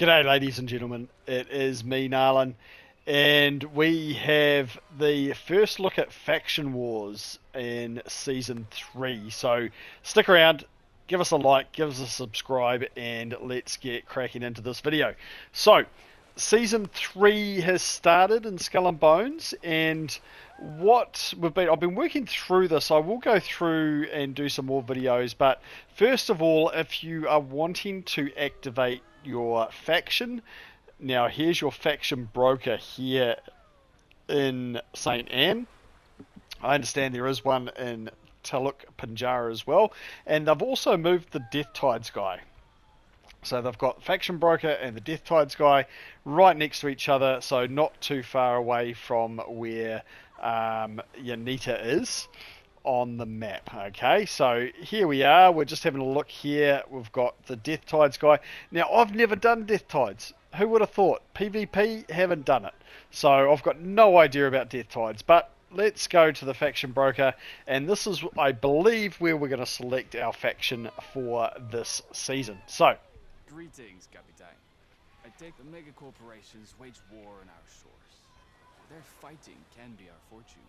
G'day, ladies and gentlemen. It is me, Narlan, and we have the first look at Faction Wars in Season 3. So stick around, give us a like, give us a subscribe, and let's get cracking into this video. So, Season 3 has started in Skull and Bones, and I've been working through this. I will go through and do some more videos, but first of all, if you are wanting to activate your faction, now here's your faction broker here in St. Anne. I understand there is one in Taluk Pinjara as well, and they've also moved the Death Tides guy. So they've got Faction Broker and the Death Tides guy right next to each other, so not too far away from where Yanita is on the map. Okay, so here we are. We're just having a look here. We've got the Death Tides guy. Now, I've never done Death Tides. Who would have thought? PvP, haven't done it. So I've got no idea about Death Tides, but let's go to the Faction Broker, and this is, I believe, where we're going to select our faction for this season. So, greetings, Captain. I take the mega corporations wage war on our shores. Their fighting can be our fortune.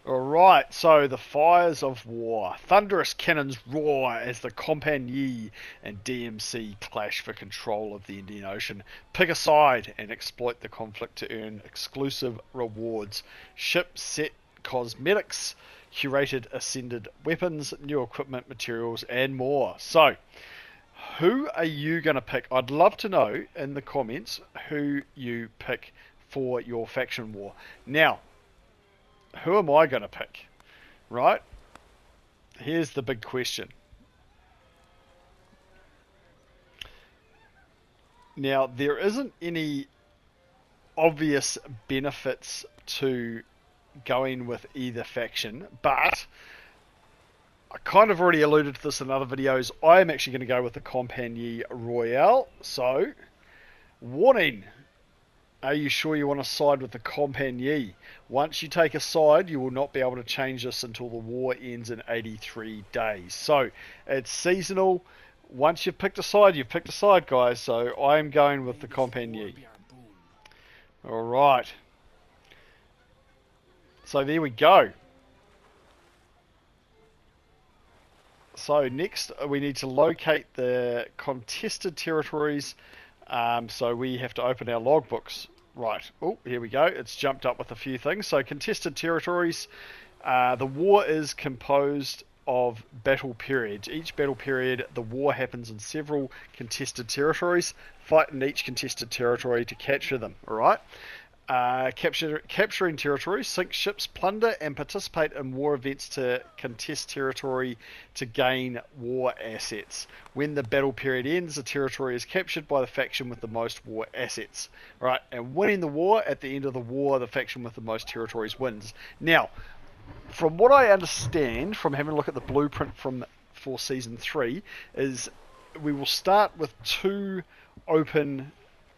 alright, so the fires of war. Thunderous cannons roar as the Companie and DMC clash for control of the Indian Ocean. Pick a side and exploit the conflict to earn exclusive rewards. Ship set cosmetics, curated ascended weapons, new equipment, materials, and more. So, who are you going to pick? I'd love to know in the comments who you pick for your faction war. Now, who am I going to pick? Right? Here's the big question. Now, there isn't any obvious benefits to going with either faction, but I kind of already alluded to this in other videos. I am actually going to go with the Companie Royale. So, warning. Are you sure you want to side with the Companie? Once you take a side, you will not be able to change this until the war ends in 83 days. So, it's seasonal. Once you've picked a side, you've picked a side, guys. So, I am going with the Companie. Alright. So, there we go. So, next, we need to locate the contested territories. So we have to open our logbooks. Right. Oh, here we go. It's jumped up with a few things. So contested territories. The war is composed of battle periods. Each battle period, the war happens in several contested territories. Fight in each contested territory to capture them. All right. Capturing territories, sink ships, plunder, and participate in war events to contest territory to gain war assets. When the battle period ends, the territory is captured by the faction with the most war assets. Right, and winning the war, at the end of the war, the faction with the most territories wins. Now, from what I understand, from having a look at the blueprint for Season 3, is we will start with 2 open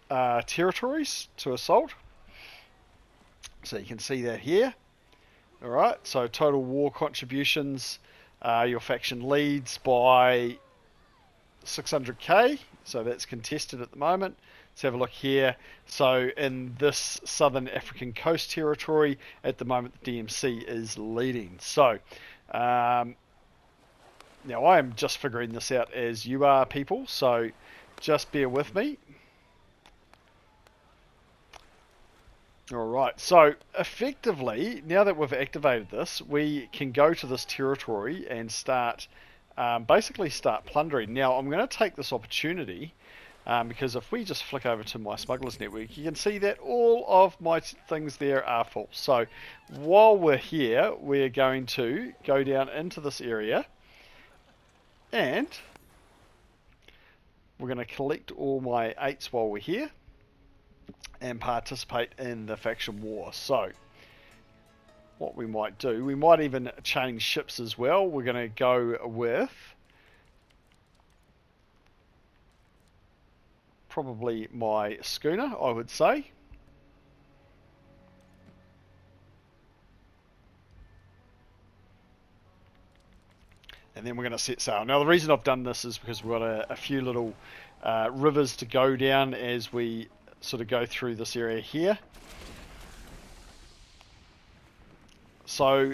territories to assault. So you can see that here. Alright, so total war contributions, your faction leads by 600k, so that's contested at the moment. Let's have a look here. So in this Southern African Coast territory, at the moment the DMC is leading. So, now I am just figuring this out as you are, people, so just bear with me. Alright, so effectively, now that we've activated this, we can go to this territory and start, basically start plundering. Now, I'm going to take this opportunity, because if we just flick over to my Smuggler's Network, you can see that all of my things there are full. So, while we're here, we're going to go down into this area, and we're going to collect all my 8s while we're here and participate in the faction war. So, what we might do, we might even change ships as well. We're going to go with probably my schooner, I would say. and then we're going to set sail. Now the reason I've done this is because we've got a few little rivers to go down as we sort of go through this area here. So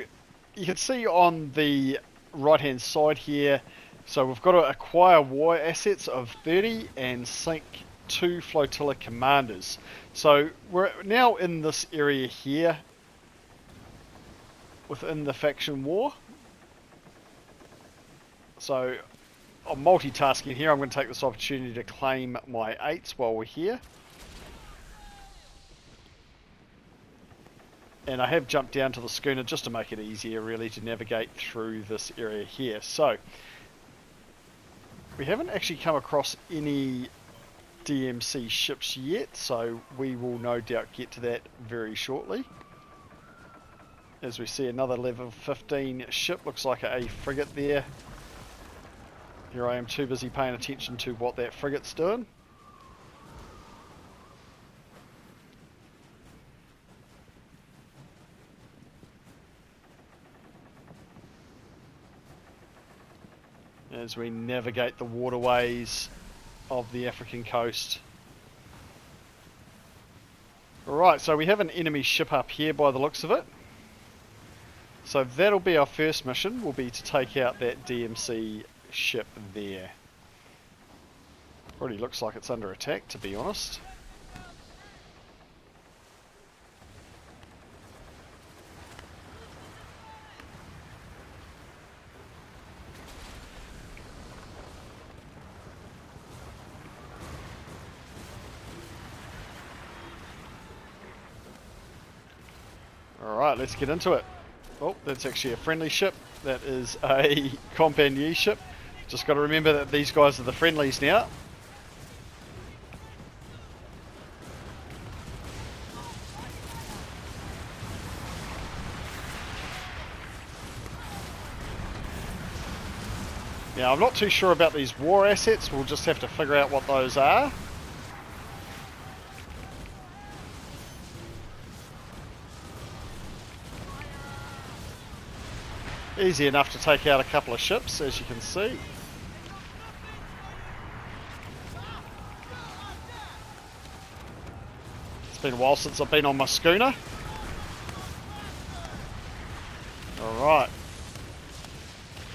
you can see on the right hand side here, so we've got to acquire war assets of 30 and sink 2 flotilla commanders. So we're now in this area here within the faction war. So I'm multitasking here. I'm going to take this opportunity to claim my 8s while we're here. And I have jumped down to the schooner just to make it easier really to navigate through this area here. So we haven't actually come across any DMC ships yet, so we will no doubt get to that very shortly. As we see another level 15 ship, looks like a frigate there. Here I am too busy paying attention to what that frigate's doing. As we navigate the waterways of the African coast. Alright, so we have an enemy ship up here by the looks of it. So that'll be our first mission, will be to take out that DMC ship there. Already looks like it's under attack, to be honest. Alright, let's get into it. Oh, that's actually a friendly ship. That is a Companie ship. Just got to remember that these guys are the friendlies now. Now, I'm not too sure about these war assets. We'll just have to figure out what those are. Easy enough to take out a couple of ships, as you can see. It's been a while since I've been on my schooner. Alright.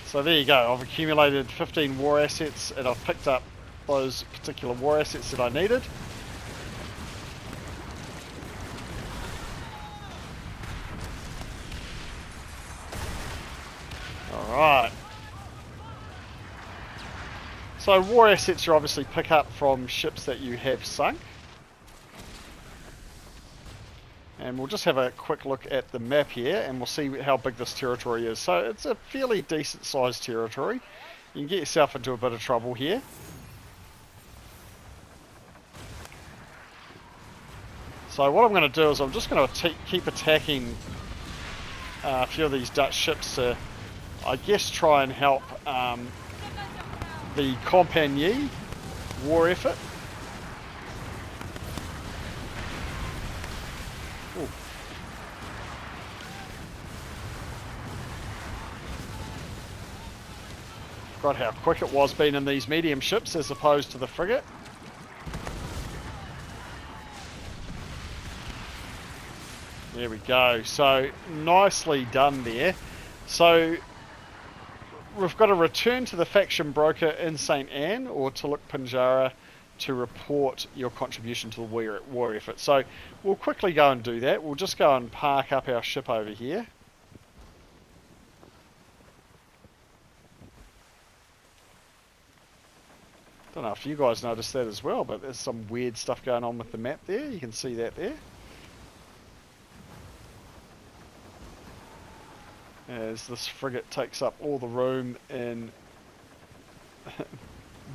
So there you go. I've accumulated 15 war assets and I've picked up those particular war assets that I needed. Alright. So war assets you obviously pick up from ships that you have sunk. And we'll just have a quick look at the map here and we'll see how big this territory is. So it's a fairly decent sized territory. You can get yourself into a bit of trouble here. So what I'm going to do is I'm just going to keep attacking a few of these Dutch ships to, I guess, try and help the Companie war effort. Ooh. Forgot how quick it was being in these medium ships as opposed to the frigate. There we go. So nicely done there. So we've got to return to the faction broker in St. Anne or Tuluk Pinjara to report your contribution to the war effort. So we'll quickly go and do that. We'll just go and park up our ship over here. Don't know if you guys noticed that as well, but there's some weird stuff going on with the map there. You can see that there. As this frigate takes up all the room in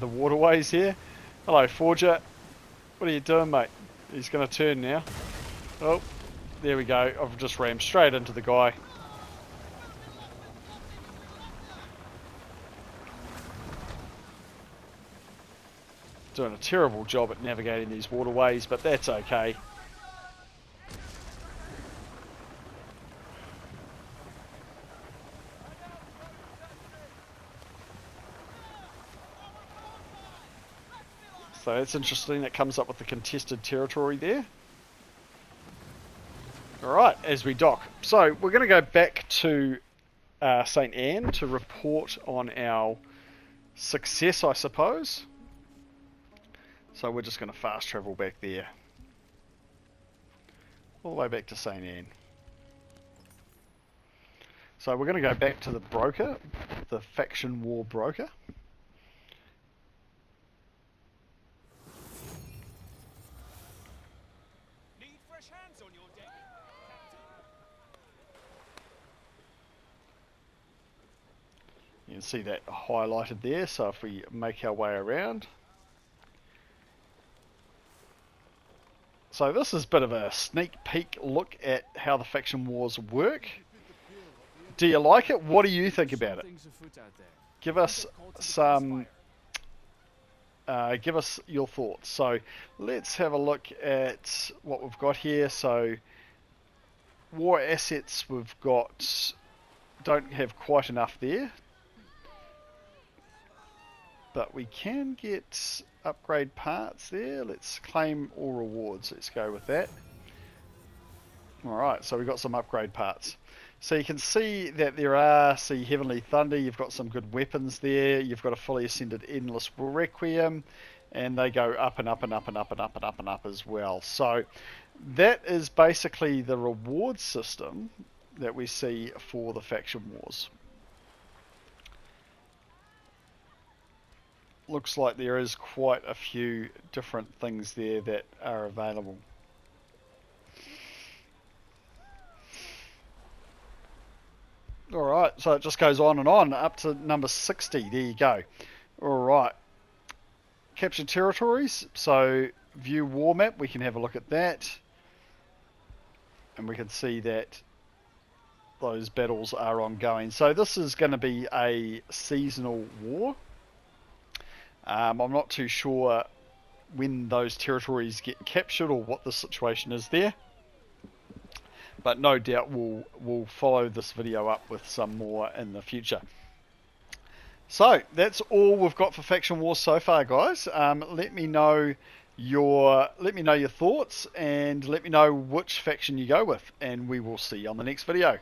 the waterways here. Hello, Forger. What are you doing, mate? He's going to turn now. Oh, there we go. I've just rammed straight into the guy. Doing a terrible job at navigating these waterways, but that's okay. that's interesting. It comes up with the contested territory there. Alright, as we dock. So we're going to go back to St. Anne to report on our success, I suppose. So we're just going to fast travel back there. All the way back to St. Anne. So we're going to go back to the broker, the faction war broker. Need fresh hands on your deck, You can see that highlighted there, so if we make our way around. So this is a bit of a sneak peek look at how the faction wars work. Do you like it? What do you think about it? Give us some... give us your thoughts. So let's have a look at what we've got here. So war assets we've got don't have quite enough there, but we can get upgrade parts there. Let's claim all rewards. Let's go with that. Alright, so we've got some upgrade parts. So you can see that there are, see, Heavenly Thunder, you've got some good weapons there, you've got a fully ascended Endless Requiem, and they go up and up and up and up and up and up and up as well. So that is basically the reward system that we see for the faction wars. Looks like there is quite a few different things there that are available. Alright, so it just goes on and on, up to number 60, there you go. Alright, capture territories, so view war map, we can have a look at that. And we can see that those battles are ongoing. So this is going to be a seasonal war. I'm not too sure when those territories get captured or what the situation is there. But no doubt we'll follow this video up with some more in the future. So that's all we've got for Faction Wars so far, guys. Let me know your thoughts and let me know which faction you go with, and we will see you on the next video.